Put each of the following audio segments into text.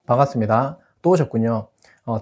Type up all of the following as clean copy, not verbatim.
반갑습니다. 또 오셨군요.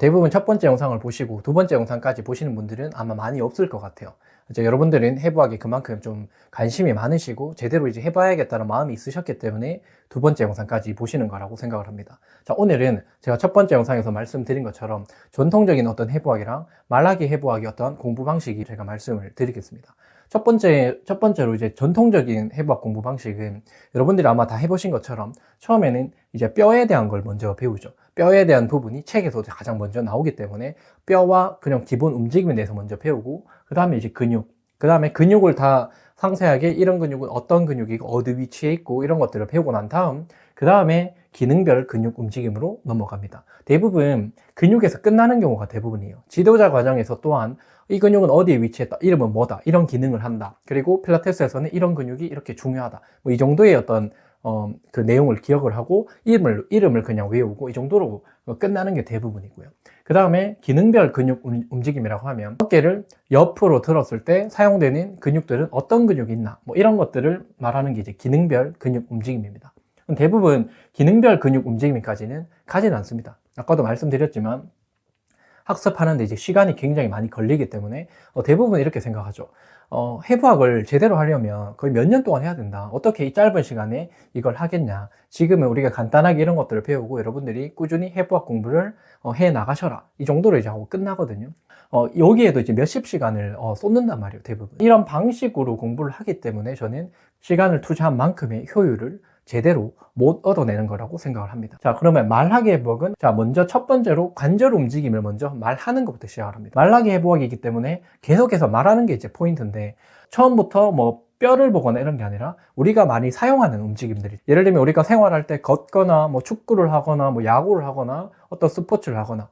대부분 첫 번째 영상을 보시고 두 번째 영상까지 보시는 분들은 아마 많이 없을 것 같아요. 이제 여러분들은 해부학에 그만큼 좀 관심이 많으시고 제대로 이제 해봐야겠다는 마음이 있으셨기 때문에 두 번째 영상까지 보시는 거라고 생각을 합니다. 자, 오늘은 제가 첫 번째 영상에서 말씀드린 것처럼 전통적인 어떤 해부학이랑 말하기 해부학의 어떤 공부 방식이 제가 말씀을 드리겠습니다. 첫 번째로 이제 전통적인 해부학 공부 방식은 여러분들이 아마 다 해보신 것처럼 처음에는 이제 뼈에 대한 걸 먼저 배우죠. 뼈에 대한 부분이 책에서 가장 먼저 나오기 때문에 뼈와 그냥 기본 움직임에 대해서 먼저 배우고 그 다음에 이제 근육, 그 다음에 근육을 다 상세하게 이런 근육은 어떤 근육이고 어디 위치에 있고 이런 것들을 배우고 난 다음 그 다음에 기능별 근육 움직임으로 넘어갑니다. 대부분 근육에서 끝나는 경우가 대부분이에요. 지도자 과정에서 또한 이 근육은 어디에 위치했다, 이름은 뭐다, 이런 기능을 한다, 그리고 필라테스에서는 이런 근육이 이렇게 중요하다, 뭐 이 정도의 어떤 그 내용을 기억을 하고 이름을 그냥 외우고 이 정도로 끝나는 게 대부분이고요. 그 다음에 기능별 근육 움직임이라고 하면 어깨를 옆으로 들었을 때 사용되는 근육들은 어떤 근육이 있나, 뭐 이런 것들을 말하는 게 이제 기능별 근육 움직임입니다. 대부분 기능별 근육 움직임까지는 가지는 않습니다. 아까도 말씀드렸지만 학습하는데 이제 시간이 굉장히 많이 걸리기 때문에 대부분 이렇게 생각하죠. 해부학을 제대로 하려면 거의 몇 년 동안 해야 된다. 어떻게 이 짧은 시간에 이걸 하겠냐. 지금은 우리가 간단하게 이런 것들을 배우고 여러분들이 꾸준히 해부학 공부를 해 나가셔라. 이 정도로 이제 하고 끝나거든요. 여기에도 이제 몇십 시간을 쏟는단 말이에요, 대부분. 이런 방식으로 공부를 하기 때문에 저는 시간을 투자한 만큼의 효율을 제대로 못 얻어내는 거라고 생각을 합니다. 자, 그러면 말하기 해부학은 먼저 첫 번째로 관절 움직임을 먼저 말하는 것부터 시작을 합니다. 말하기 해부학이기 때문에 계속해서 말하는 게 이제 포인트인데 처음부터 뭐 뼈를 보거나 이런 게 아니라 우리가 많이 사용하는 움직임들이, 예를 들면 우리가 생활할 때 걷거나 뭐 축구를 하거나 뭐 야구를 하거나 어떤 스포츠를 하거나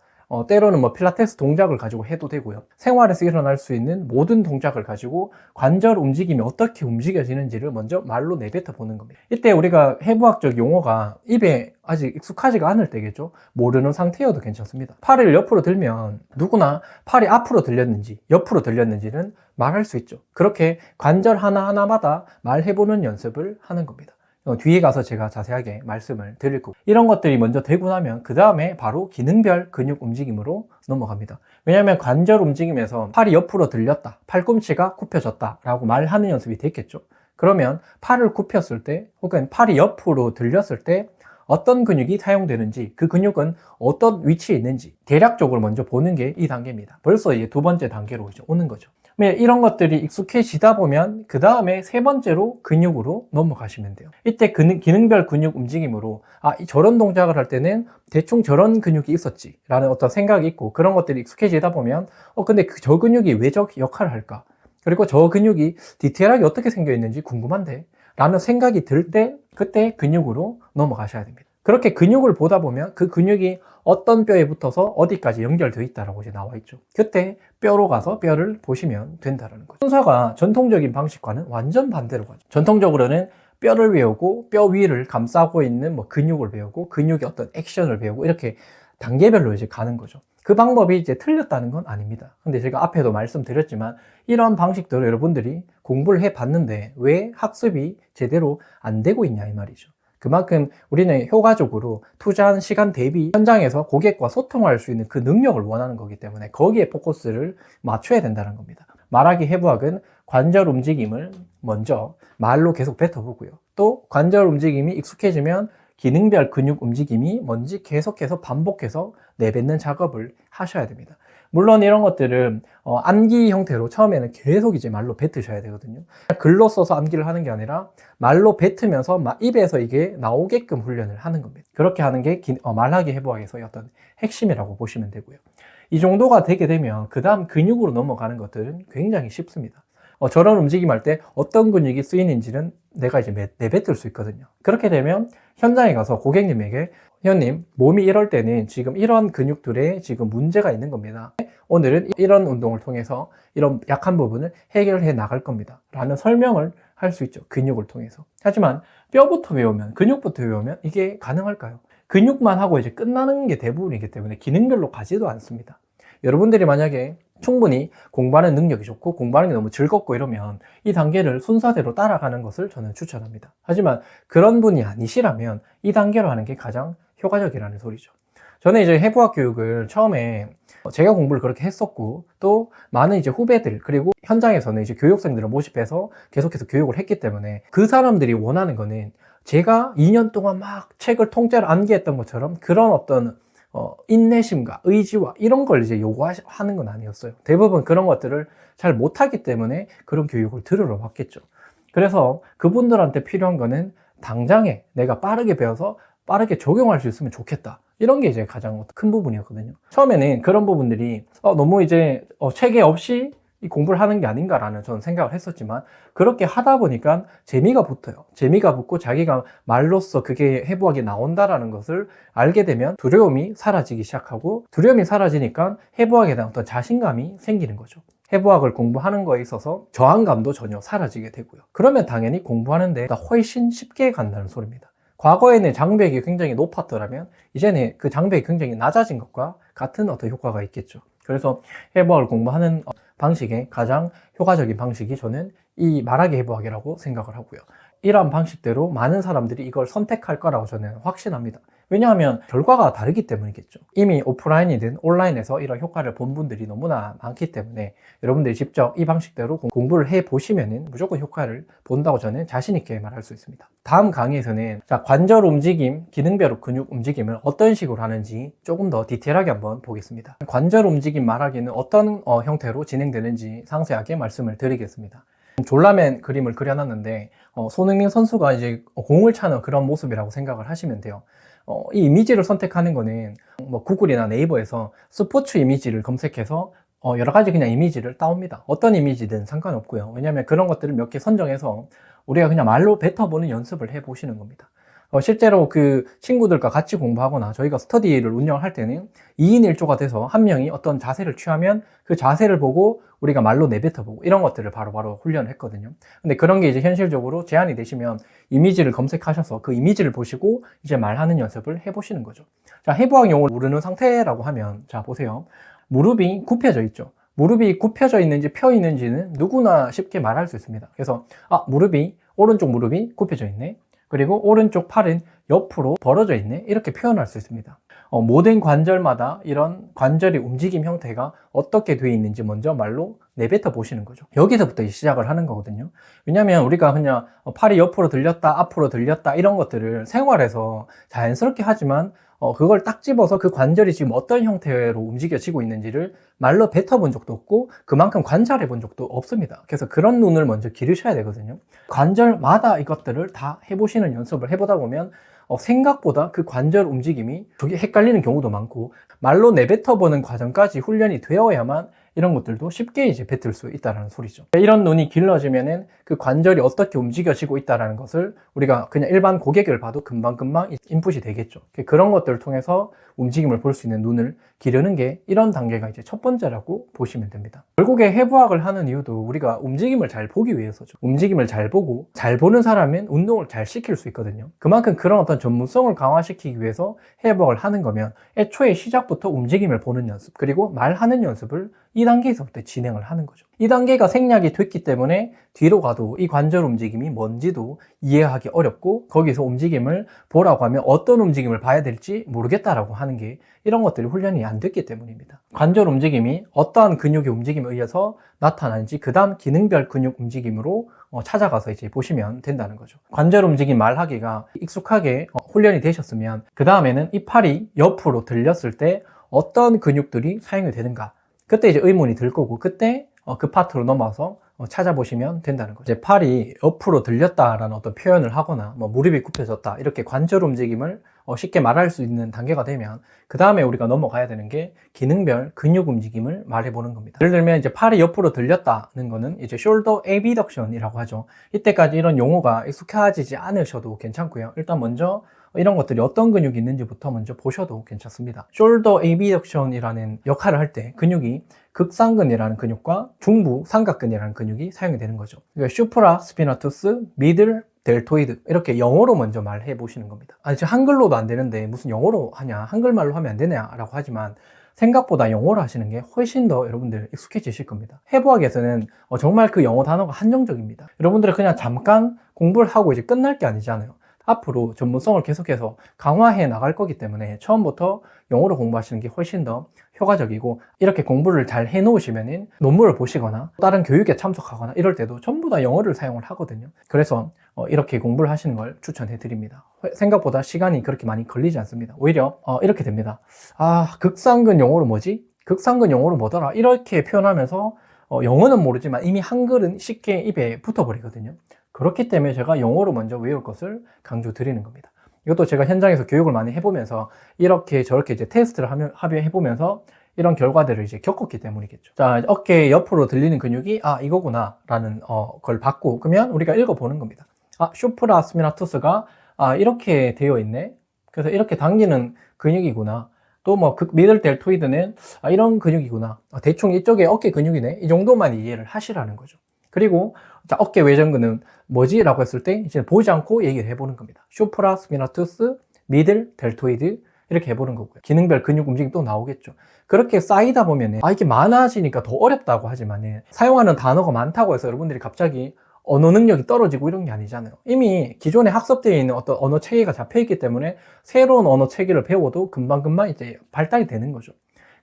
때로는 뭐 필라테스 동작을 가지고 해도 되고요. 생활에서 일어날 수 있는 모든 동작을 가지고 관절 움직임이 어떻게 움직여지는지를 먼저 말로 내뱉어 보는 겁니다. 이때 우리가 해부학적 용어가 입에 아직 익숙하지가 않을 때겠죠. 모르는 상태여도 괜찮습니다. 팔을 옆으로 들면 누구나 팔이 앞으로 들렸는지 옆으로 들렸는지는 말할 수 있죠. 그렇게 관절 하나하나마다 말해보는 연습을 하는 겁니다. 뒤에 가서 제가 자세하게 말씀을 드릴 거고, 이런 것들이 먼저 되고 나면 그 다음에 바로 기능별 근육 움직임으로 넘어갑니다. 왜냐하면 관절 움직임에서 팔이 옆으로 들렸다, 팔꿈치가 굽혀졌다 라고 말하는 연습이 됐겠죠. 그러면 팔을 굽혔을 때 혹은 팔이 옆으로 들렸을 때 어떤 근육이 사용되는지, 그 근육은 어떤 위치에 있는지 대략적으로 먼저 보는 게 이 단계입니다. 벌써 이제 두 번째 단계로 이제 오는 거죠. 이런 것들이 익숙해지다 보면 그 다음에 세 번째로 근육으로 넘어가시면 돼요. 이때 기능별 근육 움직임으로 저런 동작을 할 때는 대충 저런 근육이 있었지 라는 어떤 생각이 있고, 그런 것들이 익숙해지다 보면 근데 저 근육이 왜 저 역할을 할까, 그리고 저 근육이 디테일하게 어떻게 생겨 있는지 궁금한데 라는 생각이 들 때 그때 근육으로 넘어가셔야 됩니다. 그렇게 근육을 보다 보면 그 근육이 어떤 뼈에 붙어서 어디까지 연결되어 있다라고 이제 나와 있죠. 그때 뼈로 가서 뼈를 보시면 된다는 거죠. 순서가 전통적인 방식과는 완전 반대로 가죠. 전통적으로는 뼈를 배우고 뼈 위를 감싸고 있는 뭐 근육을 배우고 근육의 어떤 액션을 배우고 이렇게 단계별로 이제 가는 거죠. 그 방법이 이제 틀렸다는 건 아닙니다. 근데 제가 앞에도 말씀드렸지만 이런 방식대로 여러분들이 공부를 해 봤는데 왜 학습이 제대로 안 되고 있냐 이 말이죠. 그만큼 우리는 효과적으로 투자한 시간 대비 현장에서 고객과 소통할 수 있는 그 능력을 원하는 거기 때문에 거기에 포커스를 맞춰야 된다는 겁니다. 말하기 해부학은 관절 움직임을 먼저 말로 계속 뱉어보고요. 또 관절 움직임이 익숙해지면 기능별 근육 움직임이 뭔지 계속해서 반복해서 내뱉는 작업을 하셔야 됩니다. 물론 이런 것들은 암기 형태로 처음에는 계속 이제 말로 뱉으셔야 되거든요. 글로 써서 암기를 하는 게 아니라 말로 뱉으면서 입에서 이게 나오게끔 훈련을 하는 겁니다. 그렇게 하는 게 말하기 해부학에서의 어떤 핵심이라고 보시면 되고요. 이 정도가 되게 되면 그 다음 근육으로 넘어가는 것들은 굉장히 쉽습니다. 저런 움직임할 때 어떤 근육이 쓰이는지는 내가 이제 내뱉을 수 있거든요. 그렇게 되면 현장에 가서 고객님에게 회원님, 몸이 이럴 때는 지금 이런 근육들에 지금 문제가 있는 겁니다. 오늘은 이런 운동을 통해서 이런 약한 부분을 해결해 나갈 겁니다 라는 설명을 할 수 있죠. 근육을 통해서. 하지만 뼈부터 배우면, 근육부터 배우면 이게 가능할까요? 근육만 하고 이제 끝나는 게 대부분이기 때문에 기능별로 가지도 않습니다. 여러분들이 만약에 충분히 공부하는 능력이 좋고 공부하는 게 너무 즐겁고 이러면 이 단계를 순서대로 따라가는 것을 저는 추천합니다. 하지만 그런 분이 아니시라면 이 단계로 하는 게 가장 효과적이라는 소리죠. 저는 이제 해부학 교육을 처음에 제가 공부를 그렇게 했었고, 또 많은 이제 후배들, 그리고 현장에서는 이제 교육생들을 모집해서 계속해서 교육을 했기 때문에 그 사람들이 원하는 거는 제가 2년 동안 막 책을 통째로 암기했던 것처럼 그런 어떤 인내심과 의지와 이런 걸 이제 요구하는 건 아니었어요. 대부분 그런 것들을 잘 못하기 때문에 그런 교육을 들으러 왔겠죠. 그래서 그분들한테 필요한 거는 당장에 내가 빠르게 배워서 빠르게 적용할 수 있으면 좋겠다. 이런 게 이제 가장 큰 부분이었거든요. 처음에는 그런 부분들이 너무 이제 체계 없이 이 공부를 하는 게 아닌가라는 저는 생각을 했었지만, 그렇게 하다 보니까 재미가 붙어요. 재미가 붙고 자기가 말로써 그게 해부학이 나온다라는 것을 알게 되면 두려움이 사라지기 시작하고, 두려움이 사라지니까 해부학에 대한 어떤 자신감이 생기는 거죠. 해부학을 공부하는 거에 있어서 저항감도 전혀 사라지게 되고요. 그러면 당연히 공부하는데 훨씬 쉽게 간다는 소리입니다. 과거에는 장벽이 굉장히 높았더라면 이제는 그 장벽이 굉장히 낮아진 것과 같은 어떤 효과가 있겠죠. 그래서 해부학을 공부하는 방식의 가장 효과적인 방식이 저는 이 말하기 해부학이라고 생각을 하고요. 이러한 방식대로 많은 사람들이 이걸 선택할 거라고 저는 확신합니다. 왜냐하면 결과가 다르기 때문이겠죠. 이미 오프라인이든 온라인에서 이런 효과를 본 분들이 너무나 많기 때문에 여러분들이 직접 이 방식대로 공부를 해보시면 무조건 효과를 본다고 저는 자신 있게 말할 수 있습니다. 다음 강의에서는 관절 움직임, 기능별 근육 움직임을 어떤 식으로 하는지 조금 더 디테일하게 한번 보겠습니다. 관절 움직임 말하기는 어떤 형태로 진행되는지 상세하게 말씀을 드리겠습니다. 졸라맨 그림을 그려놨는데 손흥민 선수가 이제 공을 차는 그런 모습이라고 생각을 하시면 돼요. 이 이미지를 선택하는 거는 뭐 구글이나 네이버에서 스포츠 이미지를 검색해서 여러 가지 그냥 이미지를 따옵니다. 어떤 이미지든 상관없고요. 왜냐하면 그런 것들을 몇 개 선정해서 우리가 그냥 말로 뱉어보는 연습을 해보시는 겁니다. 실제로 그 친구들과 같이 공부하거나 저희가 스터디를 운영을 할 때는 2인 1조가 돼서 한 명이 어떤 자세를 취하면 그 자세를 보고 우리가 말로 내뱉어보고 이런 것들을 바로바로 훈련을 했거든요. 근데 그런 게 이제 현실적으로 제한이 되시면 이미지를 검색하셔서 그 이미지를 보시고 이제 말하는 연습을 해보시는 거죠. 자, 해부학 용어를 모르는 상태라고 하면, 자, 보세요. 무릎이 굽혀져 있죠. 무릎이 굽혀져 있는지 펴 있는지는 누구나 쉽게 말할 수 있습니다. 그래서 오른쪽 무릎이 굽혀져 있네. 그리고 오른쪽 팔은 옆으로 벌어져 있네. 이렇게 표현할 수 있습니다. 모든 관절마다 이런 관절의 움직임 형태가 어떻게 되어 있는지 먼저 말로 내뱉어 보시는 거죠. 여기서부터 시작을 하는 거거든요. 왜냐하면 우리가 그냥 팔이 옆으로 들렸다, 앞으로 들렸다 이런 것들을 생활에서 자연스럽게 하지만 그걸 딱 집어서 그 관절이 지금 어떤 형태로 움직여지고 있는지를 말로 뱉어본 적도 없고 그만큼 관찰해 본 적도 없습니다. 그래서 그런 눈을 먼저 기르셔야 되거든요. 관절마다 이것들을 다 해보시는 연습을 해보다 보면 생각보다 그 관절 움직임이 되게 헷갈리는 경우도 많고, 말로 내뱉어보는 과정까지 훈련이 되어야만 이런 것들도 쉽게 이제 뱉을 수 있다는 소리죠. 이런 눈이 길러지면은 그 관절이 어떻게 움직여지고 있다는 것을 우리가 그냥 일반 고객을 봐도 금방금방 인풋이 되겠죠. 그런 것들을 통해서 움직임을 볼 수 있는 눈을 기르는 게 이런 단계가 이제 첫 번째라고 보시면 됩니다. 결국에 해부학을 하는 이유도 우리가 움직임을 잘 보기 위해서죠. 움직임을 잘 보고 잘 보는 사람은 운동을 잘 시킬 수 있거든요. 그만큼 그런 어떤 전문성을 강화시키기 위해서 해부학을 하는 거면 애초에 시작부터 움직임을 보는 연습, 그리고 말하는 연습을 2단계에서부터 진행을 하는 거죠. 2단계가 생략이 됐기 때문에 뒤로 가도 이 관절 움직임이 뭔지도 이해하기 어렵고, 거기서 움직임을 보라고 하면 어떤 움직임을 봐야 될지 모르겠다라고 하는 게 이런 것들이 훈련이 안 됐기 때문입니다. 관절 움직임이 어떠한 근육의 움직임에 의해서 나타나는지 그 다음 기능별 근육 움직임으로 찾아가서 이제 보시면 된다는 거죠. 관절 움직임 말하기가 익숙하게 훈련이 되셨으면 그 다음에는 이 팔이 옆으로 들렸을 때 어떤 근육들이 사용이 되는가, 그때 이제 의문이 들 거고, 그때 그 파트로 넘어와서 찾아보시면 된다는 거죠. 이제 팔이 옆으로 들렸다라는 어떤 표현을 하거나 무릎이 굽혀졌다 이렇게 관절 움직임을 쉽게 말할 수 있는 단계가 되면 그 다음에 우리가 넘어가야 되는 게 기능별 근육 움직임을 말해보는 겁니다. 예를 들면 이제 팔이 옆으로 들렸다는 거는 이제 shoulder abduction이라고 하죠. 이때까지 이런 용어가 익숙해지지 않으셔도 괜찮고요. 일단 먼저 이런 것들이 어떤 근육이 있는지부터 먼저 보셔도 괜찮습니다. shoulder abduction이라는 역할을 할 때 근육이 극상근이라는 근육과 중부 삼각근이라는 근육이 사용이 되는 거죠. 그러니까 슈프라 스피나투스, 미들 델토이드, 이렇게 영어로 먼저 말해 보시는 겁니다. 지금 한글로도 안 되는데 무슨 영어로 하냐, 한글말로 하면 안 되냐라고 하지만 생각보다 영어로 하시는 게 훨씬 더 여러분들 익숙해지실 겁니다. 해부학에서는 정말 그 영어 단어가 한정적입니다. 여러분들이 그냥 잠깐 공부를 하고 이제 끝날 게 아니잖아요. 앞으로 전문성을 계속해서 강화해 나갈 거기 때문에 처음부터 영어로 공부하시는 게 훨씬 더 효과적이고, 이렇게 공부를 잘 해 놓으시면은 논문을 보시거나 다른 교육에 참석하거나 이럴 때도 전부 다 영어를 사용을 하거든요. 그래서 이렇게 공부를 하시는 걸 추천해 드립니다. 생각보다 시간이 그렇게 많이 걸리지 않습니다. 오히려 이렇게 됩니다. 극상근 영어로 뭐지? 극상근 영어로 뭐더라? 이렇게 표현하면서 영어는 모르지만 이미 한글은 쉽게 입에 붙어버리거든요. 그렇기 때문에 제가 영어로 먼저 외울 것을 강조드리는 겁니다. 이것도 제가 현장에서 교육을 많이 해보면서 이렇게 저렇게 이제 테스트를 해보면서 이런 결과들을 이제 겪었기 때문이겠죠. 자, 어깨 옆으로 들리는 근육이 이거구나 라는 걸 받고, 그러면 우리가 읽어보는 겁니다. 슈프라 스미나투스가 이렇게 되어 있네. 그래서 이렇게 당기는 근육이구나. 또 뭐 미들 델토이드는 이런 근육이구나. 대충 이쪽에 어깨 근육이네. 이 정도만 이해를 하시라는 거죠. 그리고 자, 어깨 외전근은 뭐지? 라고 했을 때 이제 보지 않고 얘기를 해보는 겁니다. 슈프라 스피나투스, 미들 델토이드 이렇게 해보는 거고요. 기능별 근육 움직임 또 나오겠죠. 그렇게 쌓이다 보면 이게 많아지니까 더 어렵다고 하지만 사용하는 단어가 많다고 해서 여러분들이 갑자기 언어 능력이 떨어지고 이런 게 아니잖아요. 이미 기존에 학습되어 있는 어떤 언어 체계가 잡혀 있기 때문에 새로운 언어 체계를 배워도 금방금방 이제 발달이 되는 거죠.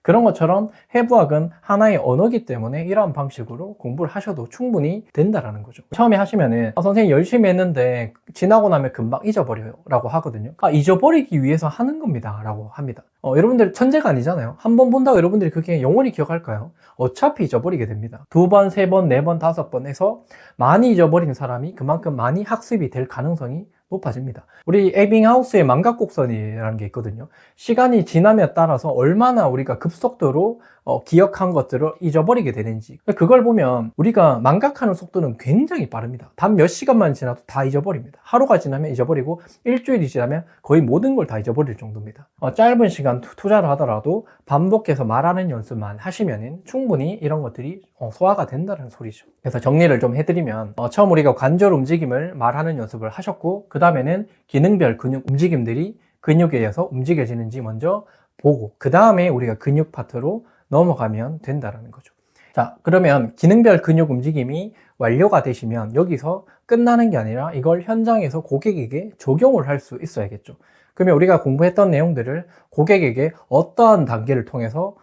그런 것처럼 해부학은 하나의 언어이기 때문에 이러한 방식으로 공부를 하셔도 충분히 된다라는 거죠. 처음에 하시면은 선생님 열심히 했는데 지나고 나면 금방 잊어버려요 라고 하거든요. 잊어버리기 위해서 하는 겁니다 라고 합니다. 여러분들 천재가 아니잖아요. 한 번 본다고 여러분들이 그게 영원히 기억할까요? 어차피 잊어버리게 됩니다. 2번, 3번, 4번, 5번 해서 많이 잊어버린 사람이 그만큼 많이 학습이 될 가능성이 높아집니다. 우리 에빙하우스의 망각곡선이라는 게 있거든요. 시간이 지남에 따라서 얼마나 우리가 급속도로 기억한 것들을 잊어버리게 되는지, 그걸 보면 우리가 망각하는 속도는 굉장히 빠릅니다. 단 몇 시간만 지나도 다 잊어버립니다. 하루가 지나면 잊어버리고 일주일이 지나면 거의 모든 걸 다 잊어버릴 정도입니다. 짧은 시간 투자를 하더라도 반복해서 말하는 연습만 하시면 충분히 이런 것들이 소화가 된다는 소리죠. 그래서 정리를 좀 해드리면 처음 우리가 관절 움직임을 말하는 연습을 하셨고, 그 다음에는 기능별 근육 움직임들이 근육에 의해서 움직여지는지 먼저 보고, 그 다음에 우리가 근육 파트로 넘어가면 된다는 거죠. 자, 그러면 기능별 근육 움직임이 완료가 되시면 여기서 끝나는 게 아니라 이걸 현장에서 고객에게 적용을 할 수 있어야겠죠. 그러면 우리가 공부했던 내용들을 고객에게 어떠한 단계를 통해서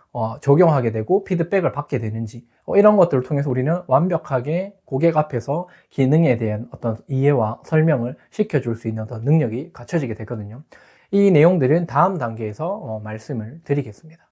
적용하게 되고 피드백을 받게 되는지, 이런 것들을 통해서 우리는 완벽하게 고객 앞에서 기능에 대한 어떤 이해와 설명을 시켜줄 수 있는 어떤 능력이 갖춰지게 되거든요. 이 내용들은 다음 단계에서 말씀을 드리겠습니다.